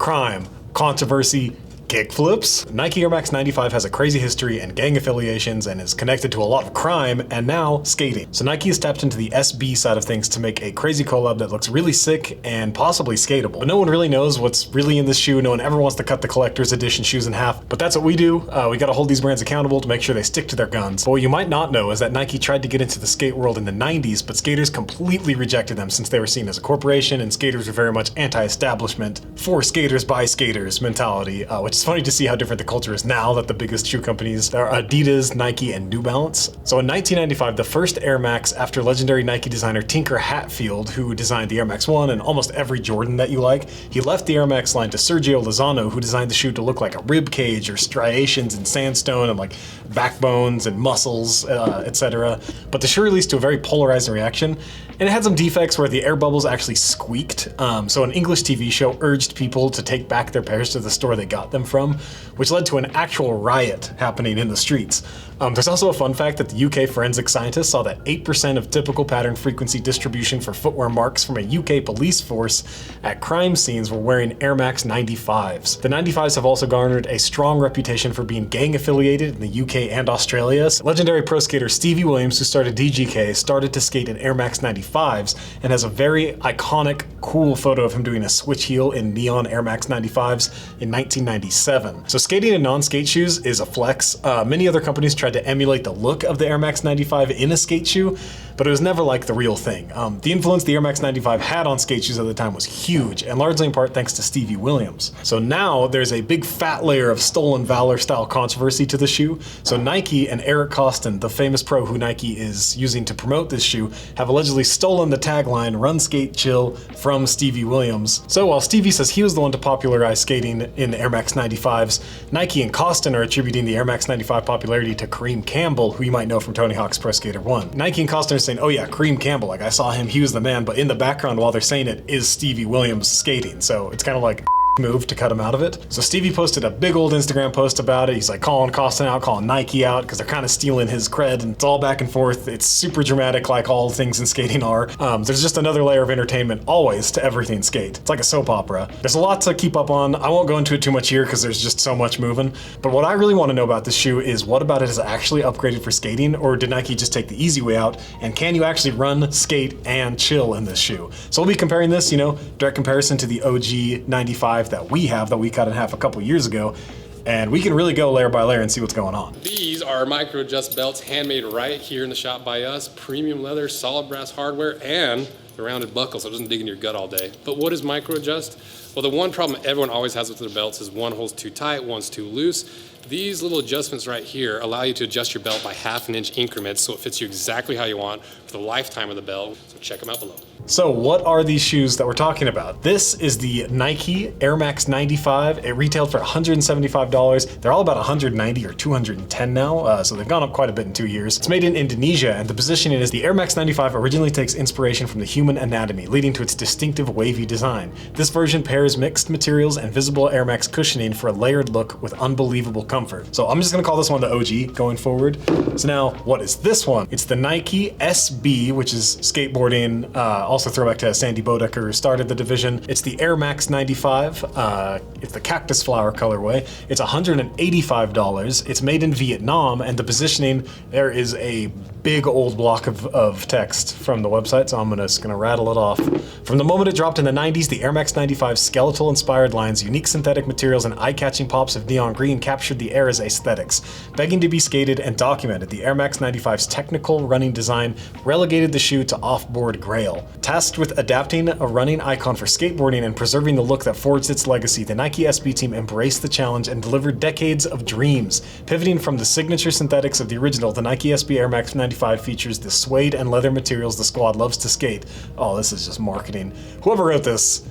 crime, controversy, kickflips. Nike Air Max 95 has a crazy history and gang affiliations and is connected to a lot of crime and now skating. So Nike has tapped into the SB side of things to make a crazy collab that looks really sick and possibly skatable. But no one really knows what's really in this shoe. No one ever wants to cut the collector's edition shoes in half, but that's what we do. We gotta hold these brands accountable to make sure they stick to their guns. But what you might not know is that Nike tried to get into the skate world in the 90s, but skaters completely rejected them since they were seen as a corporation and skaters were very much anti-establishment, for skaters by skaters mentality, which is funny to see how different the culture is now that the biggest shoe companies are Adidas, Nike, and New Balance. So in 1995, the first Air Max after legendary Nike designer Tinker Hatfield, who designed the Air Max 1 and almost every Jordan that you like, he left the Air Max line to Sergio Lozano, who designed the shoe to look like a rib cage or striations in sandstone and like backbones and muscles, etc. But the shoe released to a very polarizing reaction, and it had some defects where the air bubbles actually squeaked. So an English TV show urged people to take back their pairs to the store they got them from, which led to an actual riot happening in the streets. There's also a fun fact that the UK forensic scientists saw that 8% of typical pattern frequency distribution for footwear marks from a UK police force at crime scenes were wearing Air Max 95s. The 95s have also garnered a strong reputation for being gang affiliated in the UK and Australia. Legendary pro skater Stevie Williams, who started DGK, started to skate in Air Max 95s and has a very iconic, cool photo of him doing a switch heel in neon Air Max 95s in 1997. So skating in non-skate shoes is a flex. Many other companies tried to emulate the look of the Air Max 95 in a skate shoe, but it was never like the real thing. The influence the Air Max 95 had on skate shoes at the time was huge, and largely in part thanks to Stevie Williams. So now there's a big fat layer of stolen valor style controversy to the shoe. So Nike and Eric Costin, the famous pro who Nike is using to promote this shoe, have allegedly stolen the tagline "Run, Skate, Chill" from Stevie Williams. So while Stevie says he was the one to popularize skating in the Air Max 95s, Nike and Costin are attributing the Air Max 95 popularity to Kareem Campbell, who you might know from Tony Hawk's Pro Skater 1. Nike and Costin are saying, oh yeah, Kareem Campbell, like I saw him, he was the man, but in the background while they're saying it is Stevie Williams skating. So it's kind of like move to cut him out of it. So Stevie posted a big old Instagram post about it. He's like calling Costin out, calling Nike out, because they're kind of stealing his cred, and it's all back and forth. It's super dramatic, like all things in skating are. There's just another layer of entertainment always to everything skate. It's like a soap opera. There's a lot to keep up on. I won't go into it too much here because there's just so much moving. But what I really want to know about this shoe is what about it is actually upgraded for skating, or did Nike just take the easy way out? And can you actually run, skate, and chill in this shoe? So we'll be comparing this, direct comparison to the OG 95 that we have, that we cut in half a couple years ago, and we can really go layer by layer and see what's going on. These are micro adjust belts, handmade right here in the shop by us, premium leather, solid brass hardware, and the rounded buckle so it doesn't dig in your gut all day. But what is micro adjust? Well, the one problem everyone always has with their belts is one hole's too tight, one's too loose. These little adjustments right here allow you to adjust your belt by 1/2 inch increments so it fits you exactly how you want for the lifetime of the belt. So check them out below. So what are these shoes that we're talking about? This is the Nike Air Max 95. It retailed for $175. They're all about $190 or $210 now, so they've gone up quite a bit in 2 years. It's made in Indonesia, and the positioning is the Air Max 95 originally takes inspiration from the human anatomy, leading to its distinctive wavy design. This version pairs mixed materials and visible Air Max cushioning for a layered look with unbelievable comfort. So I'm just gonna call this one the OG going forward. So now, what is this one? It's the Nike SB, which is skateboarding, also throwback to Sandy Bodecker, who started the division. It's the Air Max 95. It's the cactus flower colorway. It's $185. It's made in Vietnam, and the positioning, there is a big old block of text from the website, so I'm just gonna rattle it off. From the moment it dropped in the 90s, the Air Max 95 skeletal-inspired lines, unique synthetic materials, and eye-catching pops of neon green captured the era's aesthetics. Begging to be skated and documented, the Air Max 95's technical running design relegated the shoe to off-board grail. Tasked with adapting a running icon for skateboarding and preserving the look that forged its legacy, the Nike SB team embraced the challenge and delivered decades of dreams. Pivoting from the signature synthetics of the original, the Nike SB Air Max 95 features the suede and leather materials the squad loves to skate. Oh, this is just marketing. Whoever wrote this,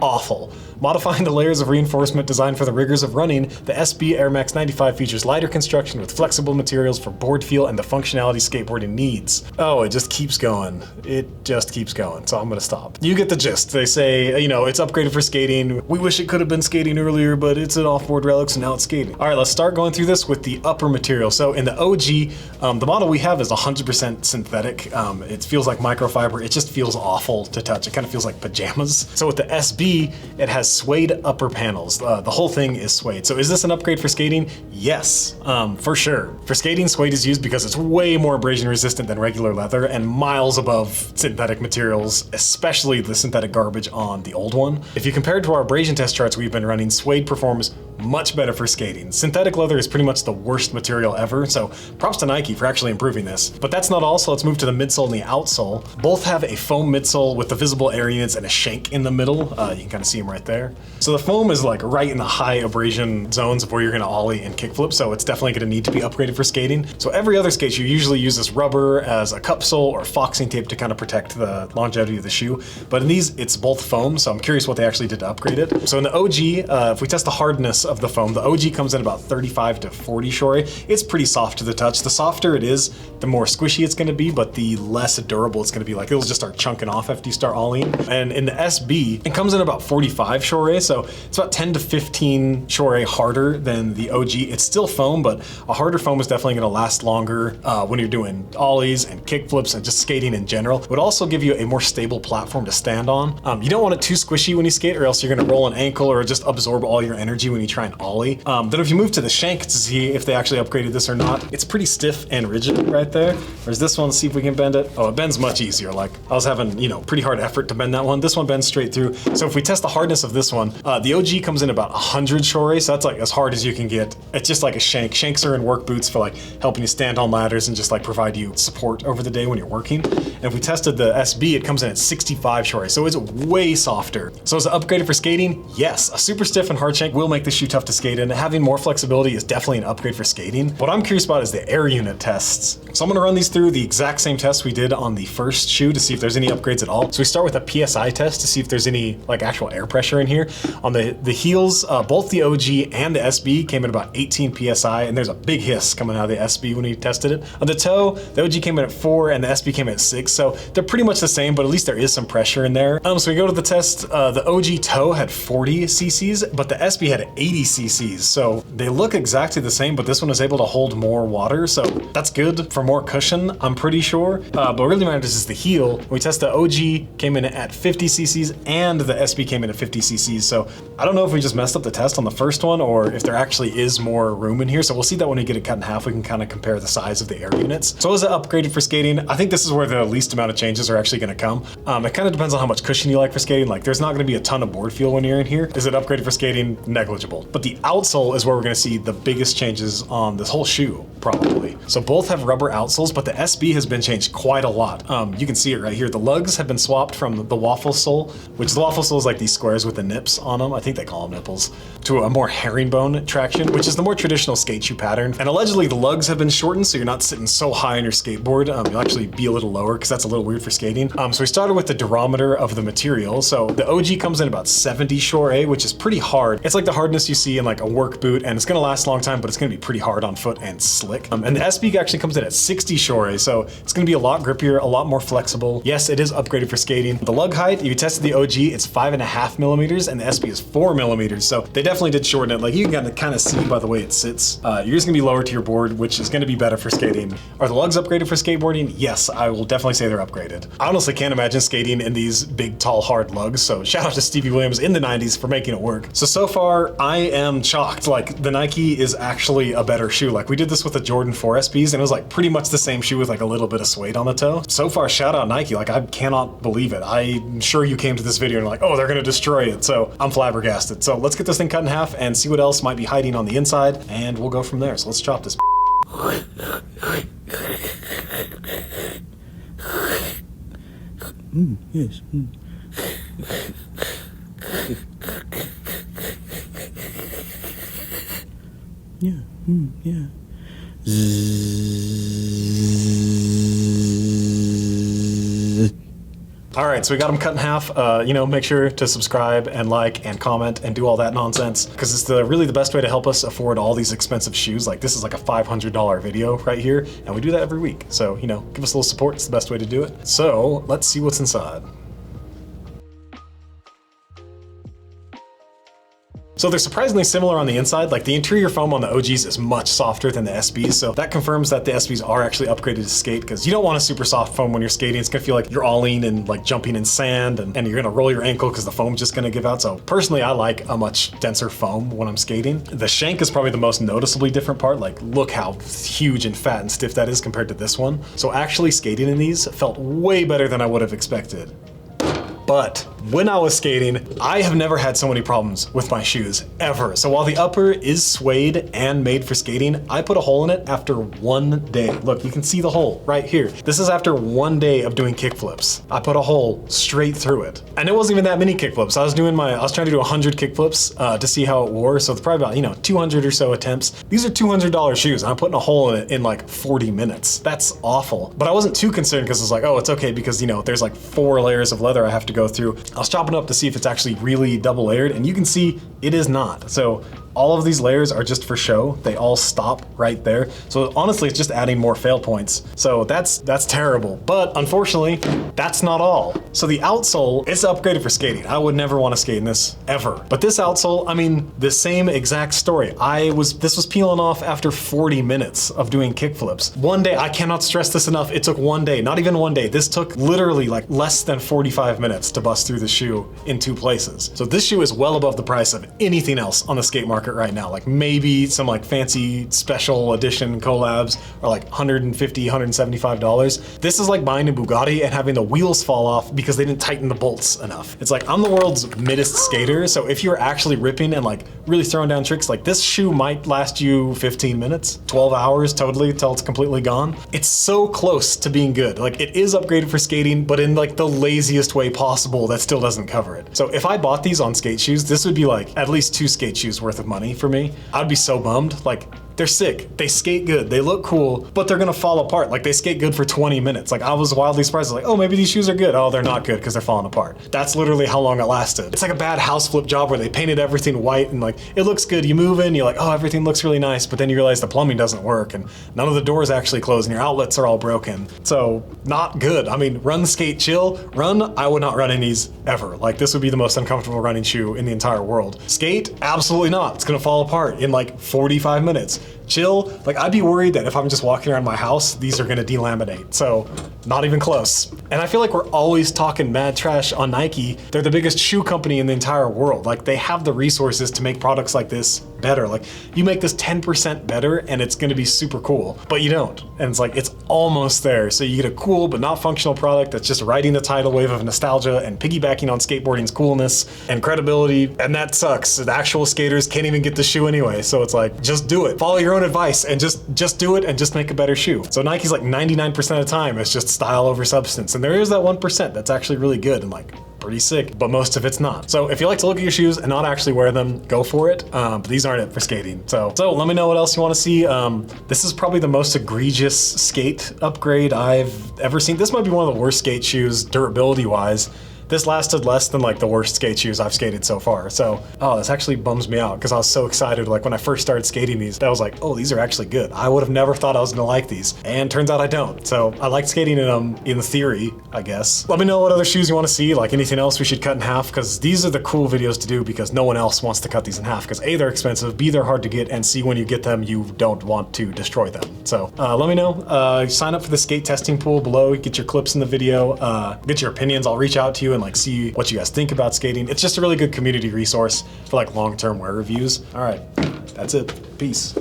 awful. Modifying the layers of reinforcement designed for the rigors of running, the SB Air Max 95 features lighter construction with flexible materials for board feel and the functionality skateboarding needs. Oh, it just keeps going. It just keeps going, so I'm gonna stop. You get the gist. They say, it's upgraded for skating. We wish it could have been skating earlier, but it's an off-board relic, so now it's skating. All right, let's start going through this with the upper material. So in the OG, the model we have is 100% synthetic. It feels like microfiber. It just feels awful to touch. It kind of feels like pajamas. So with the SB, it has suede upper panels. The whole thing is suede. So is this an upgrade for skating? Yes, for sure. For skating, suede is used because it's way more abrasion resistant than regular leather and miles above synthetic materials, especially the synthetic garbage on the old one. If you compare it to our abrasion test charts we've been running, suede performs much better for skating. Synthetic leather is pretty much the worst material ever, so props to Nike for actually improving this. But that's not all, so let's move to the midsole and the outsole. Both have a foam midsole with the visible air units and a shank in the middle. You can kind of see them right there. So the foam is like right in the high abrasion zones of where you're gonna ollie and kickflip, so it's definitely gonna need to be upgraded for skating. So every other skate shoe usually uses rubber as a cup sole or foxing tape to kind of protect the longevity of the shoe. But in these, it's both foam, so I'm curious what they actually did to upgrade it. So in the OG, if we test the hardness of the foam, the OG comes in about 35 to 40 shore. It's pretty soft to the touch. The softer it is, the more squishy it's gonna be, but the less durable it's gonna be. Like it'll just start chunking off after you start ollieing. And in the SB, it comes in about 45 shore, so it's about 10 to 15 shore harder than the OG. It's still foam, but a harder foam is definitely gonna last longer when you're doing ollies and kickflips and just skating in general. It would also give you a more stable platform to stand on. You don't want it too squishy when you skate, or else you're gonna roll an ankle or just absorb all your energy when you try and ollie. Then if you move to the shank to see if they actually upgraded this or not, it's pretty stiff and rigid right there. Whereas this one, let's see if we can bend it. Oh, it bends much easier. Like I was having, pretty hard effort to bend that one. This one bends straight through. So if we test the hardness of this one, the OG comes in about 100 shore, so that's like as hard as you can get. It's just like a shank. Shanks are in work boots for like helping you stand on ladders and just like provide you support over the day when you're working. And if we tested the SB, it comes in at 65 shore, so it's way softer. So is it upgraded for skating? Yes. A super stiff and hard shank will make this shoe tough to skate in. Having more flexibility is definitely an upgrade for skating. What I'm curious about is the air unit tests. So I'm gonna run these through the exact same tests we did on the first shoe to see if there's any upgrades at all. So we start with a PSI test to see if there's any like actual air pressure in here. On the heels, both the OG and the SB came in about 18 PSI, and there's a big hiss coming out of the SB when we tested it. On the toe, the OG came in at 4 and the SB came in at 6, so they're pretty much the same, but at least there is some pressure in there. So we go to the test, the OG toe had 40 cc's, but the SB had 80 cc's, so they look exactly the same, but this one is able to hold more water, so that's good for more cushion, I'm pretty sure. But what really matters is the heel. When we test the OG came in at 50 cc's and the SB came in at 50 cc's, so I don't know if we just messed up the test on the first one or if there actually is more room in here, so we'll see that when we get it cut in half, we can kind of compare the size of the air units. So is it upgraded for skating? I think this is where the least amount of changes are actually gonna come. It kind of depends on how much cushion you like for skating. Like there's not gonna be a ton of board feel when you're in here. Is it upgraded for skating? Negligible. But the outsole is where we're gonna see the biggest changes on this whole shoe, probably. So both have rubber outsoles, but the SB has been changed quite a lot. You can see it right here. The lugs have been swapped from the waffle sole, which the waffle sole is like these squares with the nips on them. I think they call them nipples, to a more herringbone traction, which is the more traditional skate shoe pattern. And allegedly the lugs have been shortened, so you're not sitting so high on your skateboard. You'll actually be a little lower because that's a little weird for skating. So we started with the durometer of the material. So the OG comes in about 70 shore, which is pretty hard. It's like the hardness you see in like a work boot, and it's gonna last a long time, but it's gonna be pretty hard on foot and slick. And the SB actually comes in at 60 shore, so it's gonna be a lot grippier, a lot more flexible. Yes, it is upgraded for skating. The lug height, if you tested the OG, it's 5.5 millimeters, and the SB is 4 millimeters. So they definitely did shorten it. Like you can kind of see by the way it sits. You're just gonna be lower to your board, which is gonna be better for skating. Are the lugs upgraded for skateboarding? Yes, I will definitely say they're upgraded. I honestly can't imagine skating in these big, tall, hard lugs, so shout out to Stevie Williams in the 90s for making it work. So far, I am shocked. Like, the Nike is actually a better shoe. Like, we did this with the Jordan 4 SBs, and it was like pretty much the same shoe with like a little bit of suede on the toe. So far, shout out Nike. Like, I cannot believe it. I'm sure you came to this video and like, oh, they're gonna destroy it. So I'm flabbergasted. So let's get this thing cut in half and see what else might be hiding on the inside, and we'll go from there. So let's chop this. Yes. Yeah. Yeah. All right, so we got them cut in half. Make sure to subscribe and like and comment and do all that nonsense, because it's really the best way to help us afford all these expensive shoes. Like, this is like a $500 video right here, and we do that every week. So, give us a little support. It's the best way to do it. So let's see what's inside. So they're surprisingly similar on the inside. Like the interior foam on the OGs is much softer than the SBs, so that confirms that the SBs are actually upgraded to skate, because you don't want a super soft foam when you're skating. It's gonna feel like you're ollie and like jumping in sand, and you're gonna roll your ankle because the foam's just gonna give out. So personally, I like a much denser foam when I'm skating. The shank is probably the most noticeably different part. Like look how huge and fat and stiff that is compared to this one. So actually skating in these felt way better than I would have expected. But when I was skating, I have never had so many problems with my shoes, ever. So while the upper is suede and made for skating, I put a hole in it after 1 day. Look, you can see the hole right here. This is after 1 day of doing kickflips. I put a hole straight through it. And it wasn't even that many kickflips. I was trying to do 100 kickflips to see how it wore. So it's probably about, 200 or so attempts. These are $200 shoes, and I'm putting a hole in it in like 40 minutes. That's awful. But I wasn't too concerned because it's like, oh, it's okay because, there's like 4 layers of leather I have to go through. I was chopping up to see if it's actually really double layered, and you can see it is not. So all of these layers are just for show. They all stop right there. So honestly, it's just adding more fail points. So that's terrible. But unfortunately, that's not all. So the outsole, it's upgraded for skating. I would never want to skate in this ever. But this outsole, I mean, the same exact story. This was peeling off after 40 minutes of doing kickflips. 1 day, I cannot stress this enough. It took 1 day, not even 1 day. This took literally like less than 45 minutes to bust through the shoe in 2 places. So this shoe is well above the price of anything else on the skate market right now. Like maybe some like fancy special edition collabs are like $150, $175. This is like buying a Bugatti and having the wheels fall off because they didn't tighten the bolts enough. It's like, I'm the world's middest skater, so if you're actually ripping and like really throwing down tricks, like this shoe might last you 15 minutes, 12 hours totally till it's completely gone. It's so close to being good. Like it is upgraded for skating, but in like the laziest way possible that still doesn't cover it. So if I bought these on skate shoes, this would be like at least 2 skate shoes worth of money for me. I'd be so bummed. Like, they're sick, they skate good, they look cool, but they're gonna fall apart. Like they skate good for 20 minutes. Like I was wildly surprised, like, oh, maybe these shoes are good. Oh, they're not good because they're falling apart. That's literally how long it lasted. It's like a bad house flip job where they painted everything white and like, it looks good. You move in, you're like, oh, everything looks really nice, but then you realize the plumbing doesn't work and none of the doors actually close and your outlets are all broken. So not good. I mean, run, skate, chill. Run, I would not run in these ever. Like this would be the most uncomfortable running shoe in the entire world. Skate, absolutely not. It's gonna fall apart in like 45 minutes. Chill, like I'd be worried that if I'm just walking around my house, these are gonna delaminate. So not even close. And I feel like we're always talking mad trash on Nike. They're the biggest shoe company in the entire world. Like they have the resources to make products like this better. Like you make this 10% better and it's gonna be super cool, but you don't. And it's like, it's almost there. So you get a cool but not functional product that's just riding the tidal wave of nostalgia and piggybacking on skateboarding's coolness and credibility. And that sucks. The actual skaters can't even get the shoe anyway. So it's like, just do it. Follow your own advice and just do it and just make a better shoe. So Nike's like 99% of the time, it's just style over substance. And there is that 1% that's actually really good and like pretty sick, but most of it's not. So if you like to look at your shoes and not actually wear them, go for it. But these aren't it for skating. So let me know what else you want to see. This is probably the most egregious skate upgrade I've ever seen. This might be one of the worst skate shoes durability wise. This lasted less than like the worst skate shoes I've skated so far. So, oh, this actually bums me out because I was so excited. Like when I first started skating these, I was like, oh, these are actually good. I would have never thought I was gonna like these. And turns out I don't. So I like skating in them in theory, I guess. Let me know what other shoes you want to see, like anything else we should cut in half, because these are the cool videos to do because no one else wants to cut these in half because A, they're expensive, B, they're hard to get, and C, when you get them, you don't want to destroy them. So let me know. Sign up for the skate testing pool below, get your clips in the video, get your opinions. I'll reach out to you and like see what you guys think about skating. It's just a really good community resource for like long-term wear reviews. All right, that's it. Peace.